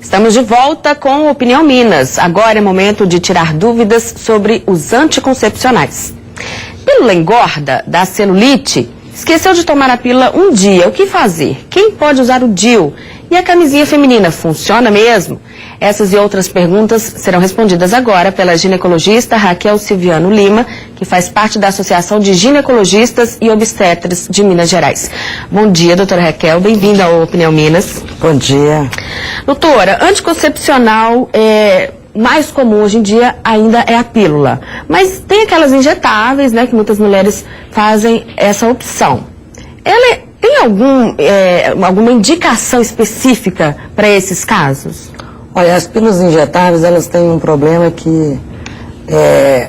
Estamos de volta com Opinião Minas. Agora é momento de tirar dúvidas sobre os anticoncepcionais. Pílula engorda, dá celulite? Esqueceu de tomar a pílula um dia, o que fazer? Quem pode usar o DIU? E a camisinha feminina, funciona mesmo? Essas e outras perguntas serão respondidas agora pela ginecologista Raquel Silviano Lima, que faz parte da Associação de Ginecologistas e Obstetras de Minas Gerais. Bom dia, doutora Raquel, bem-vinda ao Opinião Minas. Bom dia. Doutora, anticoncepcional mais comum hoje em dia ainda é a pílula, mas tem aquelas injetáveis, né, que muitas mulheres fazem essa opção. Ela tem alguma indicação específica para esses casos? Olha, as pílulas injetáveis, elas têm um problema que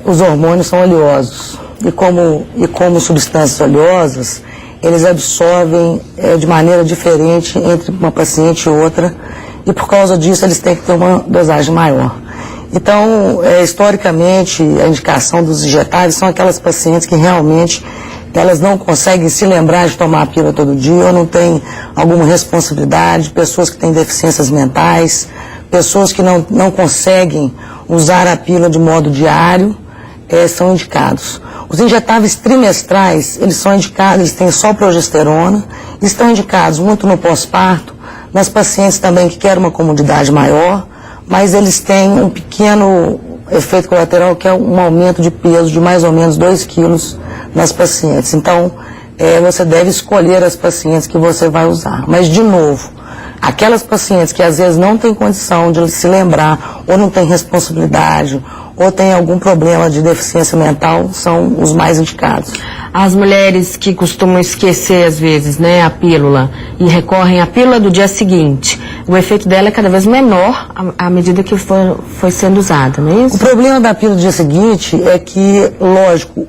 os hormônios são oleosos. E como substâncias oleosas, eles absorvem de maneira diferente entre uma paciente e outra. E por causa disso, eles têm que ter uma dosagem maior. Então, historicamente, a indicação dos injetáveis são aquelas pacientes que realmente elas não conseguem se lembrar de tomar a pílula todo dia, ou não têm alguma responsabilidade, pessoas que têm deficiências mentais, pessoas que não conseguem usar a pílula de modo diário, são indicados. Os injetáveis trimestrais, eles são indicados, eles têm só progesterona, estão indicados muito no pós-parto, nas pacientes também que querem uma comodidade maior, mas eles têm um pequeno efeito colateral, que é um aumento de peso de mais ou menos 2 quilos nas pacientes. Então, você deve escolher as pacientes que você vai usar. Mas, de novo, aquelas pacientes que às vezes não têm condição de se lembrar, ou não têm responsabilidade, ou têm algum problema de deficiência mental, são os mais indicados. As mulheres que costumam esquecer, às vezes, né, a pílula e recorrem à pílula do dia seguinte, o efeito dela é cada vez menor à medida que foi sendo usada, não é isso? O problema da pílula do dia seguinte é que, lógico,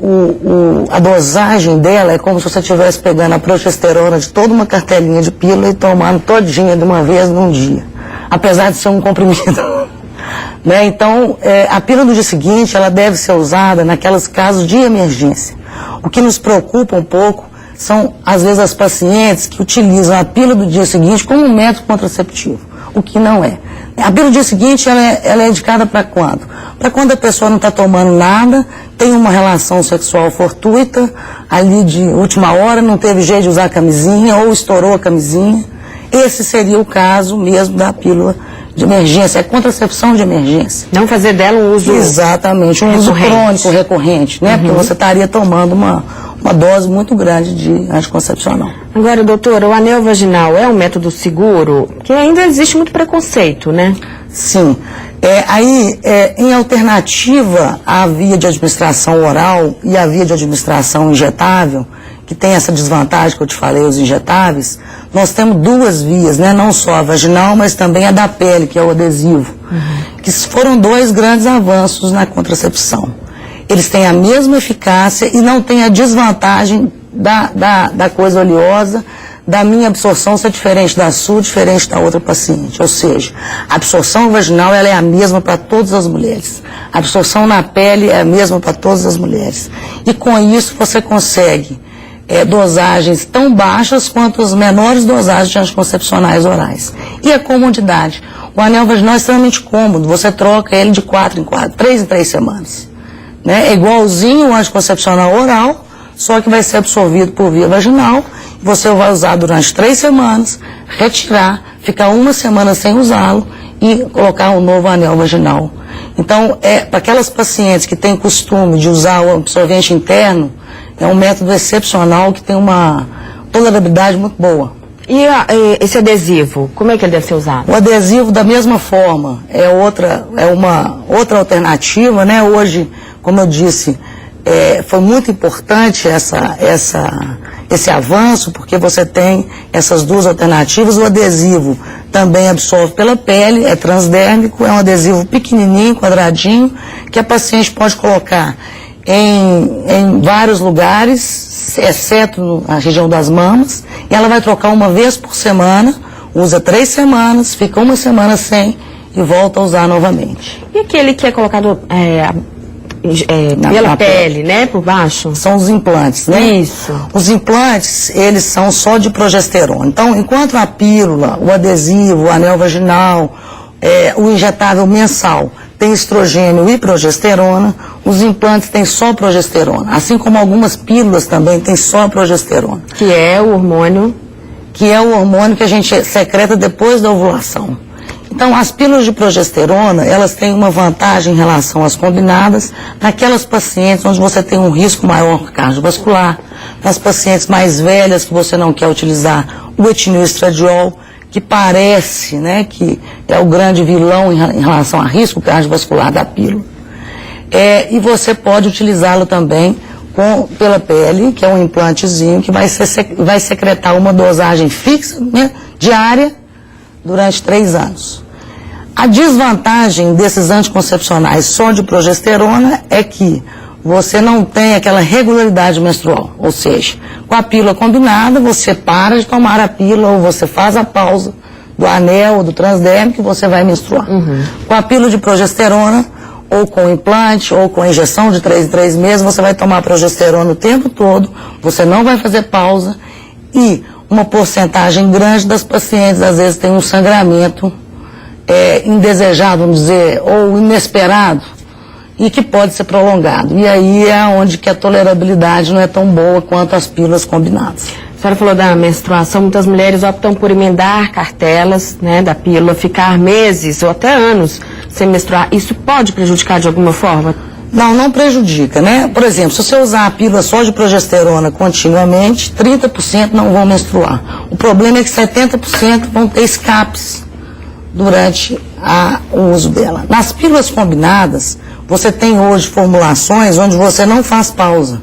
a dosagem dela é como se você estivesse pegando a progesterona de toda uma cartelinha de pílula e tomando todinha de uma vez num dia, apesar de ser um comprimido. Né? Então, a pílula do dia seguinte, ela deve ser usada naqueles casos de emergência. O que nos preocupa um pouco são, às vezes, as pacientes que utilizam a pílula do dia seguinte como um método contraceptivo, o que não é. A pílula do dia seguinte, ela é indicada para quando? Para quando a pessoa não está tomando nada, tem uma relação sexual fortuita, ali de última hora, não teve jeito de usar a camisinha, ou estourou a camisinha. Esse seria o caso mesmo da pílula de emergência, é contracepção de emergência. Não fazer dela um uso... Exatamente, um uso crônico, recorrente, né? Porque você estaria tomando uma dose muito grande de anticoncepcional. Agora, doutora, o anel vaginal é um método seguro? Que ainda existe muito preconceito, né? Sim. Em alternativa à via de administração oral e à via de administração injetável, que tem essa desvantagem que eu te falei, os injetáveis, nós temos duas vias, né? Não só a vaginal, mas também a da pele, que é o adesivo, que foram 2 grandes avanços na contracepção. Eles têm a mesma eficácia e não têm a desvantagem da coisa oleosa, da minha absorção ser diferente da sua, diferente da outra paciente. Ou seja, a absorção vaginal ela é a mesma para todas as mulheres. A absorção na pele é a mesma para todas as mulheres. E com isso você consegue dosagens tão baixas quanto as menores dosagens de anticoncepcionais orais. E a comodidade. O anel vaginal é extremamente cômodo, você troca ele de 4 em 4, 3 em 3 semanas. Né? É igualzinho o anticoncepcional oral, só que vai ser absorvido por via vaginal, você vai usar durante 3 semanas, retirar, ficar 1 semana sem usá-lo e colocar um novo anel vaginal. Então, para aquelas pacientes que têm costume de usar o absorvente interno, é um método excepcional que tem uma tolerabilidade muito boa. E esse adesivo, como é que ele deve ser usado? O adesivo, da mesma forma, é uma outra alternativa, né? Hoje, como eu disse, foi muito importante esse avanço, porque você tem essas 2 alternativas. O adesivo também absorve pela pele, é transdérmico, é um adesivo pequenininho, quadradinho, que a paciente pode colocar em vários lugares, exceto na região das mamas, e ela vai trocar uma vez por semana, usa 3 semanas, fica 1 semana sem e volta a usar novamente. E aquele que é colocado pela pele, né, por baixo? São os implantes, né? Isso. Os implantes, eles são só de progesterona. Então, enquanto a pílula, o adesivo, o anel vaginal, o injetável mensal tem estrogênio e progesterona, os implantes têm só progesterona, assim como algumas pílulas também têm só progesterona. Que é o hormônio? Que é o hormônio que a gente secreta depois da ovulação. Então, as pílulas de progesterona, elas têm uma vantagem em relação às combinadas naquelas pacientes onde você tem um risco maior cardiovascular, nas pacientes mais velhas que você não quer utilizar o etilenoestradiol, que parece, né, que é o grande vilão em relação a risco cardiovascular da pílula. E você pode utilizá-lo também pela pele, que é um implantezinho que vai secretar uma dosagem fixa, né, diária, durante 3 anos. A desvantagem desses anticoncepcionais só de progesterona é que você não tem aquela regularidade menstrual, ou seja, com a pílula combinada, você para de tomar a pílula ou você faz a pausa do anel ou do transdérmico e você vai menstruar. Com a pílula de progesterona, ou com implante, ou com injeção de 3 em 3 meses, você vai tomar progesterona o tempo todo, você não vai fazer pausa e uma porcentagem grande das pacientes às vezes tem um sangramento indesejado, vamos dizer, ou inesperado, e que pode ser prolongado. E aí é onde que a tolerabilidade não é tão boa quanto as pílulas combinadas. A senhora falou da menstruação, muitas mulheres optam por emendar cartelas, né, da pílula, ficar meses ou até anos sem menstruar. Isso pode prejudicar de alguma forma? Não, não prejudica, né? Por exemplo, se você usar a pílula só de progesterona continuamente, 30% não vão menstruar. O problema é que 70% vão ter escapes durante o uso dela. Nas pílulas combinadas, você tem hoje formulações onde você não faz pausa,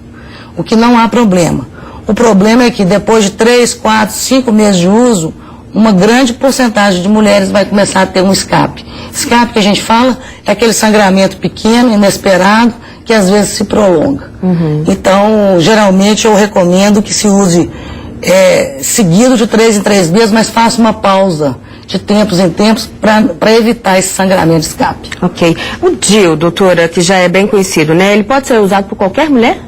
o que não há problema. O problema é que depois de 3, 4, 5 meses de uso, uma grande porcentagem de mulheres vai começar a ter um escape. Escape que a gente fala é aquele sangramento pequeno, inesperado, que às vezes se prolonga. Então, geralmente eu recomendo que se use seguido de 3 em 3 meses, mas faça uma pausa de tempos em tempos para evitar esse sangramento de escape. Ok. O DIU, doutora, que já é bem conhecido, né? Ele pode ser usado por qualquer mulher?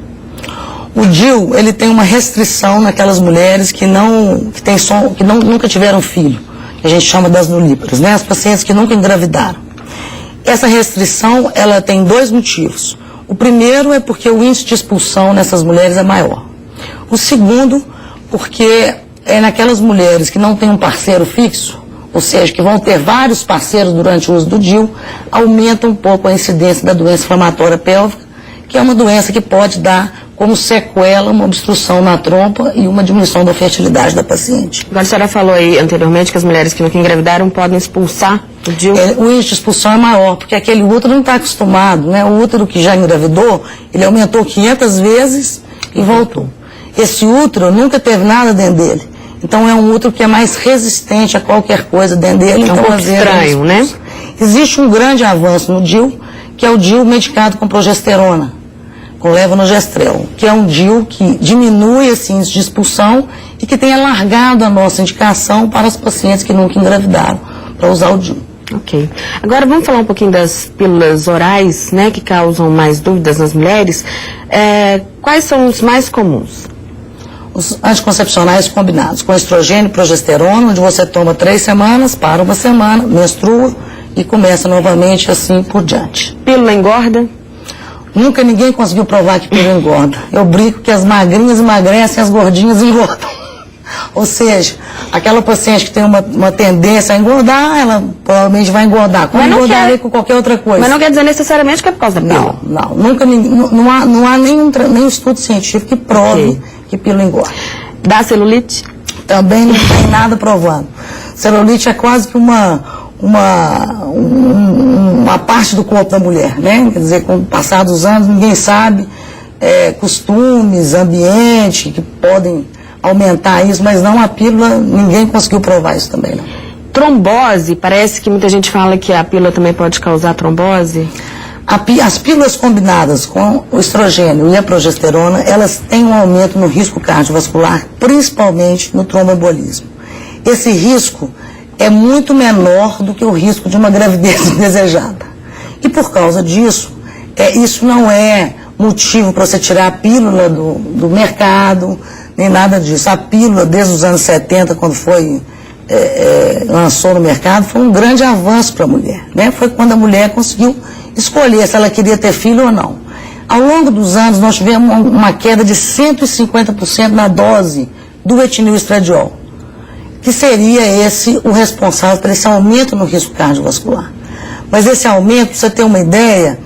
O DIU, ele tem uma restrição naquelas mulheres que nunca tiveram filho, que a gente chama das nulíparas, né? As pacientes que nunca engravidaram. Essa restrição, ela tem 2 motivos. O primeiro é porque o índice de expulsão nessas mulheres é maior. O segundo, porque é naquelas mulheres que não têm um parceiro fixo, ou seja, que vão ter vários parceiros durante o uso do DIU, aumenta um pouco a incidência da doença inflamatória pélvica, que é uma doença que pode dar como sequela uma obstrução na trompa e uma diminuição da fertilidade da paciente. Agora a senhora falou aí anteriormente que as mulheres que nunca engravidaram podem expulsar o DIU. O índice de expulsão é maior, porque aquele útero não está acostumado, né? O útero que já engravidou, ele aumentou 500 vezes e voltou. Esse útero nunca teve nada dentro dele. Então é um útero que é mais resistente a qualquer coisa dentro dele. É um pouco estranho, né? Existe um grande avanço no DIU, que é o DIU medicado com progesterona, com levonorgestrel, que é um DIU que diminui esse índice de expulsão e que tem alargado a nossa indicação para as pacientes que nunca engravidaram para usar o DIU. Ok. Agora vamos falar um pouquinho das pílulas orais, né, que causam mais dúvidas nas mulheres. Quais são os mais comuns? Os anticoncepcionais combinados com estrogênio e progesterona, onde você toma 3 semanas, para 1 semana, menstrua e começa novamente assim por diante. Pílula engorda? Nunca ninguém conseguiu provar que pílula engorda. Eu brinco que as magrinhas emagrecem, as gordinhas engordam. Ou seja, aquela paciente que tem uma tendência a engordar, ela provavelmente vai engordar. Como engordaria com qualquer outra coisa. Mas não quer dizer necessariamente que é por causa da pílula? Não. Nunca, não há nenhum estudo científico que prove que pílula engorda. Da celulite? Também não tem nada provando. Celulite é quase que uma parte do corpo da mulher, né? Quer dizer, com o passar dos anos, ninguém sabe costumes, ambiente, que podem aumentar isso, mas não a pílula, ninguém conseguiu provar isso também, não. Trombose, parece que muita gente fala que a pílula também pode causar trombose. As pílulas combinadas com o estrogênio e a progesterona, elas têm um aumento no risco cardiovascular, principalmente no tromboembolismo. Esse risco é muito menor do que o risco de uma gravidez indesejada. E por causa disso, isso não é motivo para você tirar a pílula do mercado, nem nada disso. A pílula, desde os anos 70, quando foi lançou no mercado foi um grande avanço para a mulher, né? Foi quando a mulher conseguiu escolher se ela queria ter filho ou não. Ao longo dos anos, nós tivemos uma queda de 150% na dose do etilenoestradiol, que seria esse o responsável por esse aumento no risco cardiovascular. Mas esse aumento, para você ter uma ideia,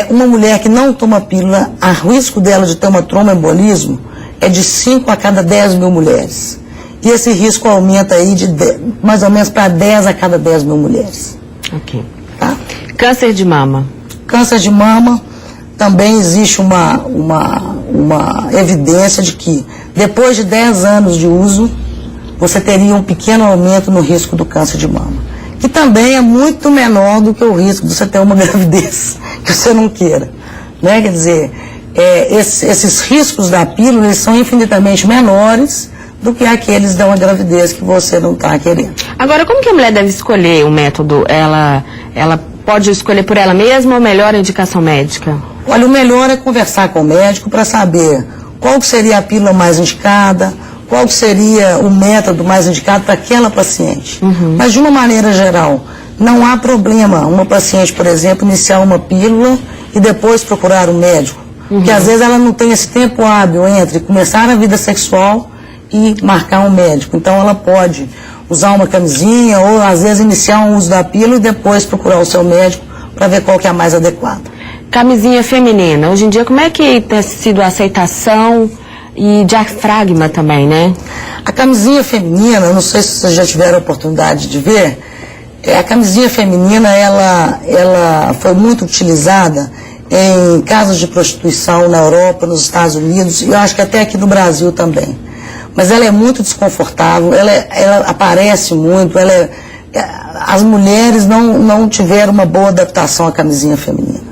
uma mulher que não toma pílula, o risco dela de ter uma tromboembolismo é de 5 a cada 10 mil mulheres. E esse risco aumenta aí de mais ou menos para 10 a cada 10 mil mulheres. Ok. Tá? Câncer de mama. Câncer de mama, também existe uma evidência de que depois de 10 anos de uso, você teria um pequeno aumento no risco do câncer de mama, que também é muito menor do que o risco de você ter uma gravidez que você não queira, né? Quer dizer, esses riscos da pílula, eles são infinitamente menores do que aqueles de uma gravidez que você não está querendo. Agora, como que a mulher deve escolher o método? Ela pode escolher por ela mesma ou melhor a indicação médica? Olha, o melhor é conversar com o médico para saber qual que seria a pílula mais indicada, qual que seria o método mais indicado para aquela paciente. Mas, de uma maneira geral, não há problema uma paciente, por exemplo, iniciar uma pílula e depois procurar um médico. Porque, às vezes, ela não tem esse tempo hábil entre começar a vida sexual e marcar um médico. Então, ela pode usar uma camisinha ou, às vezes, iniciar um uso da pílula e depois procurar o seu médico para ver qual que é a mais adequada. Camisinha feminina. Hoje em dia, como é que tem sido a aceitação e diafragma também, né? A camisinha feminina, eu não sei se vocês já tiveram a oportunidade de ver, a camisinha feminina, ela foi muito utilizada em casos de prostituição na Europa, nos Estados Unidos, e eu acho que até aqui no Brasil também. Mas ela é muito desconfortável, ela aparece muito, as mulheres não tiveram uma boa adaptação à camisinha feminina.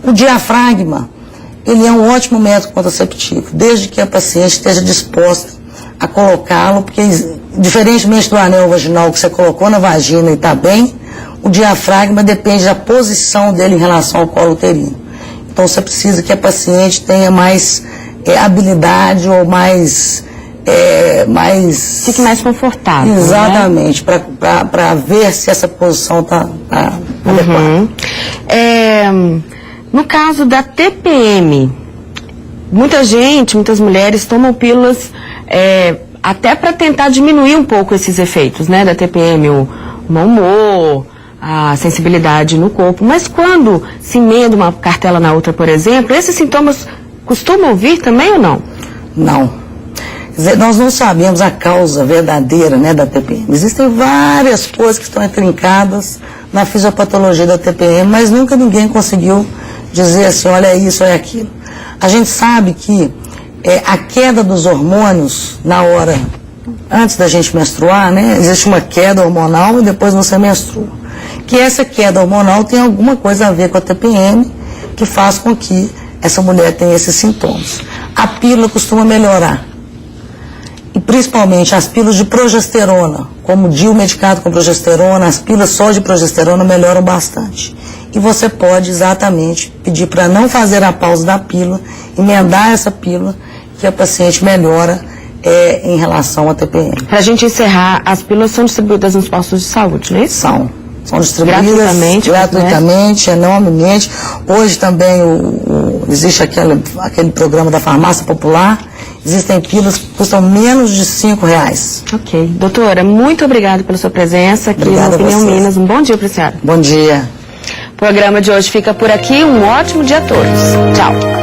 O diafragma, ele é um ótimo método contraceptivo, desde que a paciente esteja disposta a colocá-lo, porque diferentemente do anel vaginal que você colocou na vagina e está bem, o diafragma depende da posição dele em relação ao colo uterino. Então você precisa que a paciente tenha mais habilidade ou mais... Fique mais confortável. Exatamente, né? Para ver se essa posição está adequada. No caso da TPM, muitas mulheres tomam pílulas até para tentar diminuir um pouco esses efeitos, né, da TPM, o mau humor, a sensibilidade no corpo. Mas quando se emenda uma cartela na outra, por exemplo, esses sintomas costumam vir também ou não? Não. Quer dizer, nós não sabemos a causa verdadeira, né, da TPM. Existem várias coisas que estão intrincadas na fisiopatologia da TPM, mas nunca ninguém conseguiu dizer assim, olha, é isso, é aquilo. A gente sabe que a queda dos hormônios na hora, antes da gente menstruar, né, existe uma queda hormonal e depois você menstrua. Que essa queda hormonal tem alguma coisa a ver com a TPM, que faz com que essa mulher tenha esses sintomas. A pílula costuma melhorar. E principalmente as pílulas de progesterona, como o DIU medicado com progesterona, as pílulas só de progesterona melhoram bastante. E você pode exatamente pedir para não fazer a pausa da pílula, emendar essa pílula, que a paciente melhora em relação à TPM. Para a gente encerrar, as pílulas são distribuídas nos postos de saúde, não é isso? São distribuídas gratuitamente, enormemente. Hoje também existe aquele programa da farmácia popular. Existem pílulas que custam menos de R$5. Ok. Doutora, muito obrigada pela sua presença aqui no Opinião Minas. Um bom dia para a senhora. Bom dia. O programa de hoje fica por aqui. Um ótimo dia a todos. Tchau.